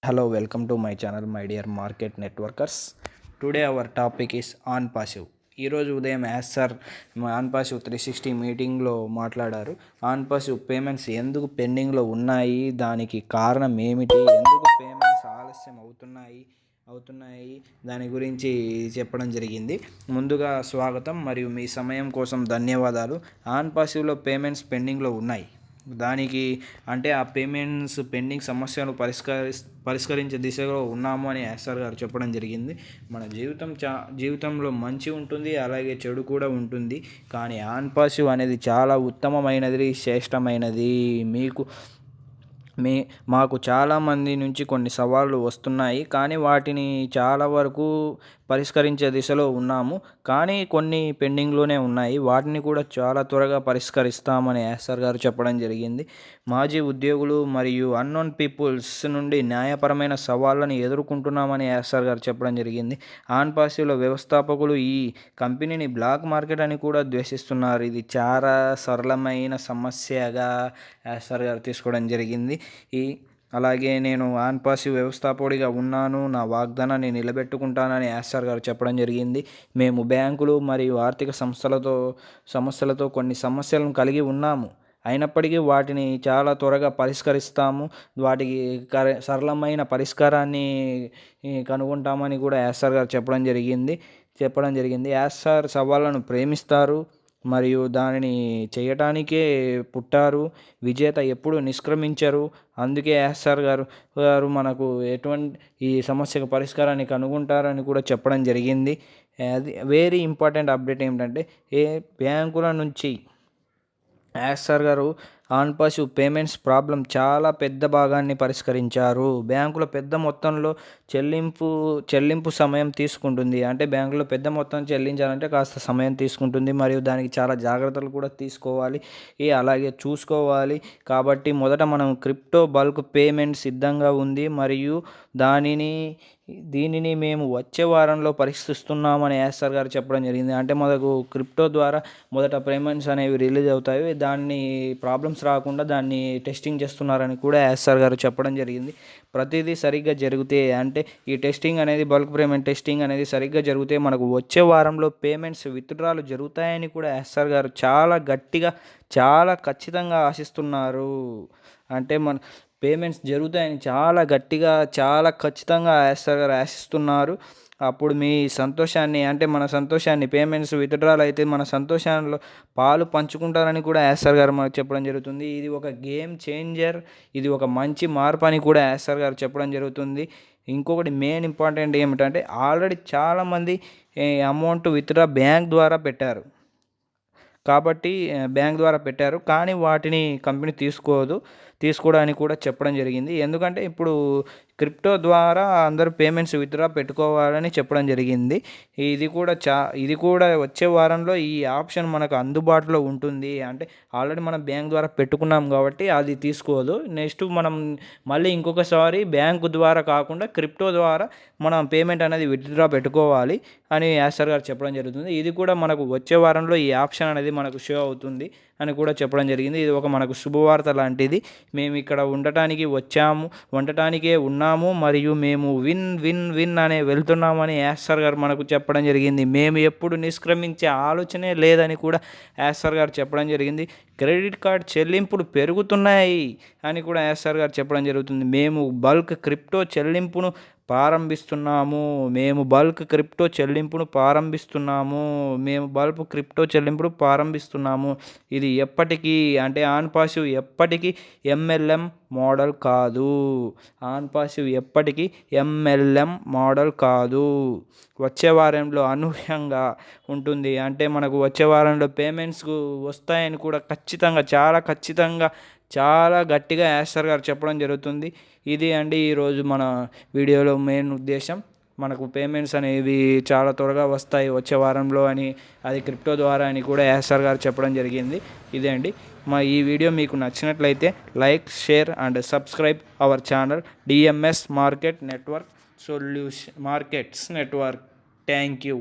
Hello, welcome to my channel, my dear market networkers. Today our topic is on passive. ఈరోజు ఉదయం as sir on passive 360 మీటింగ్లో మాట్లాడారు. On passive payments ఎందుకు పెండింగ్లో ఉన్నాయి, దానికి కారణం ఏమిటి, ఎందుకు పేమెంట్స్ ఆలస్యం అవుతున్నాయి దాని గురించి చెప్పడం జరిగింది. ముందుగా స్వాగతం మరియు మీ సమయం కోసం ధన్యవాదాలు. ఆన్ పాసివ్లో పేమెంట్స్ పెండింగ్లో ఉన్నాయి. దానికి అంటే ఆ పేమెంట్స్ పెండింగ్ సమస్యను పరిష్కరించే దిశలో ఉన్నాము అని ఎస్ఆర్ గారు చెప్పడం జరిగింది. మన జీవితంలో మంచి ఉంటుంది, అలాగే చెడు కూడా ఉంటుంది. కానీ ఆన్ పాసివ్ అనేది చాలా ఉత్తమమైనది, శ్రేష్టమైనది. మాకు చాలామంది నుంచి కొన్ని సవాళ్ళు వస్తున్నాయి, కానీ వాటిని చాలా వరకు పరిష్కరించే దిశలో ఉన్నాము. కానీ కొన్ని పెండింగ్లోనే ఉన్నాయి, వాటిని కూడా చాలా త్వరగా పరిష్కరిస్తామని ఎస్ఆర్ గారు చెప్పడం జరిగింది. మాజీ ఉద్యోగులు మరియు అన్నోన్ పీపుల్స్ నుండి న్యాయపరమైన సవాళ్ళను ఎదుర్కొంటున్నామని ఎస్ఆర్ గారు చెప్పడం జరిగింది. ఆన్ పాసివ్లో వ్యవస్థాపకులు ఈ కంపెనీని బ్లాక్ మార్కెట్ అని కూడా ద్వేషిస్తున్నారు. ఇది చాలా సరళమైన సమస్యగా ఎస్ఆర్ గారు తీసుకోవడం జరిగింది. అలాగే నేను ఆన్ పాసివ్ వ్యవస్థాపకుడిగా ఉన్నాను, నా వాగ్దానాన్ని నిలబెట్టుకుంటానని ఎస్ఆర్ గారు చెప్పడం జరిగింది. మేము బ్యాంకులు మరియు ఆర్థిక సమస్యలతో కొన్ని సమస్యలను కలిగి ఉన్నాము, అయినప్పటికీ వాటిని చాలా త్వరగా పరిష్కరిస్తాము. వాటికి సరళమైన పరిష్కారాన్ని కనుగొంటామని కూడా ఎస్ఆర్ గారు చెప్పడం జరిగింది. ఎస్ఆర్ సవాళ్ళను ప్రేమిస్తారు మరియు దానిని చేయటానికే పుట్టారు. విజేత ఎప్పుడు నిష్క్రమించరు. అందుకే ఎస్ఆర్ గారు మనకు ఈ సమస్యకు పరిష్కారాన్ని కనుగొంటారని కూడా చెప్పడం జరిగింది. అది వెరీ ఇంపార్టెంట్ అప్డేట్ ఏమిటంటే, బ్యాంకుల నుంచి ఎస్ఆర్ గారు ఆన్ పాసివ్ పేమెంట్స్ ప్రాబ్లం చాలా పెద్ద భాగాన్ని పరిష్కరించారు. బ్యాంకులో పెద్ద మొత్తంలో చెల్లింపు సమయం తీసుకుంటుంది. అంటే బ్యాంకులో పెద్ద మొత్తం చెల్లించాలంటే కాస్త సమయం తీసుకుంటుంది మరియు దానికి చాలా జాగ్రత్తలు కూడా తీసుకోవాలి, అలాగే చూసుకోవాలి. కాబట్టి మొదట మనం క్రిప్టో బల్క్ పేమెంట్ సిద్ధంగా ఉంది మరియు దీనిని మేము వచ్చే వారంలో పరీక్షిస్తున్నామని ఎస్ఆర్ గారు చెప్పడం జరిగింది. అంటే మనకు క్రిప్టో ద్వారా మొదట పేమెంట్స్ అనేవి రిలీజ్ అవుతాయి, దాన్ని ప్రాబ్లమ్స్ రాకుండా దాన్ని టెస్టింగ్ చేస్తున్నారని కూడా ఎస్ఆర్ గారు చెప్పడం జరిగింది. ప్రతిదీ సరిగ్గా జరిగితే, అంటే ఈ టెస్టింగ్ అనేది బల్క్ పేమెంట్ టెస్టింగ్ అనేది సరిగ్గా జరిగితే మనకు వచ్చే వారంలో పేమెంట్స్ విత్డ్రాలు జరుగుతాయని కూడా ఎస్ఆర్ గారు చాలా గట్టిగా, చాలా ఖచ్చితంగా ఆశిస్తున్నారు. అంటే మన పేమెంట్స్ జరుగుతాయని చాలా గట్టిగా, చాలా ఖచ్చితంగా ఎస్ఆర్ గారు ఆశిస్తున్నారు. అప్పుడు మీ సంతోషాన్ని, అంటే మన సంతోషాన్ని, పేమెంట్స్ విత్డ్రాల్ అయితే మన సంతోషంలో పాలు పంచుకుంటారని కూడా ఎస్ఆర్ గారు మనకు చెప్పడం జరుగుతుంది. ఇది ఒక గేమ్ చేంజర్, ఇది ఒక మంచి మార్పు అని కూడా ఎస్ఆర్ గారు చెప్పడం జరుగుతుంది. ఇంకొకటి మెయిన్ ఇంపార్టెంట్ ఏమిటంటే, ఆల్రెడీ చాలామంది అమౌంట్ విత్డ్రా బ్యాంక్ ద్వారా పెట్టారు. కానీ వాటిని కంపెనీ తీసుకోవడానికి కూడా చెప్పడం జరిగింది. ఎందుకంటే ఇప్పుడు క్రిప్టో ద్వారా అందరూ పేమెంట్స్ విత్డ్రా పెట్టుకోవాలని చెప్పడం జరిగింది. ఇది కూడా వచ్చే వారంలో ఈ ఆప్షన్ మనకు అందుబాటులో ఉంటుంది. అంటే ఆల్రెడీ మనం బ్యాంక్ ద్వారా పెట్టుకున్నాం కాబట్టి అది తీసుకోదు. నెక్స్ట్ మనం మళ్ళీ ఇంకొకసారి బ్యాంకు ద్వారా కాకుండా క్రిప్టో ద్వారా మనం పేమెంట్ అనేది విత్డ్రా పెట్టుకోవాలి అని ఎస్ఆర్ గారు చెప్పడం జరుగుతుంది. ఇది కూడా మనకు వచ్చే వారంలో ఈ ఆప్షన్ అనేది మనకు షో అవుతుంది అని కూడా చెప్పడం జరిగింది. ఇది ఒక మనకు శుభవార్త లాంటిది. మేము ఇక్కడ ఉండటానికే ఉన్నాము మరియు మేము విన్ అనే వెళ్తున్నామని ఎస్ఆర్ గారు మనకు చెప్పడం జరిగింది. మేము ఎప్పుడు నిష్క్రమించే ఆలోచనే లేదని కూడా ఎస్ఆర్ గారు చెప్పడం జరిగింది. క్రెడిట్ కార్డ్ చెల్లింపులు పెరుగుతున్నాయి అని కూడా ఎస్ఆర్ గారు చెప్పడం జరుగుతుంది. మేము బల్క్ క్రిప్టో చెల్లింపును ప్రారంభిస్తున్నాము. ఇది ఎప్పటికీ, అంటే ఆన్ పాసివ్ ఎప్పటికీ ఎంఎల్ఎం మోడల్ కాదు. వచ్చే వారంలో అనూహ్యంగా ఉంటుంది. అంటే మనకు వచ్చే వారంలో పేమెంట్స్ వస్తాయని కూడా చాలా గట్టిగా ఎస్ఆర్ గారు చెప్పడం జరుగుతుంది. ఇది అండి ఈరోజు మన వీడియోలో మెయిన్ ఉద్దేశం. మనకు పేమెంట్స్ అనేవి చాలా త్వరగా వస్తాయి వచ్చే వారంలో అని, అది క్రిప్టో ద్వారా అని కూడా ఎస్ఆర్ గారు చెప్పడం జరిగింది. ఇదే అండి ఈ వీడియో మీకు నచ్చినట్లయితే like, share and subscribe our channel DMs markets network. Thank you.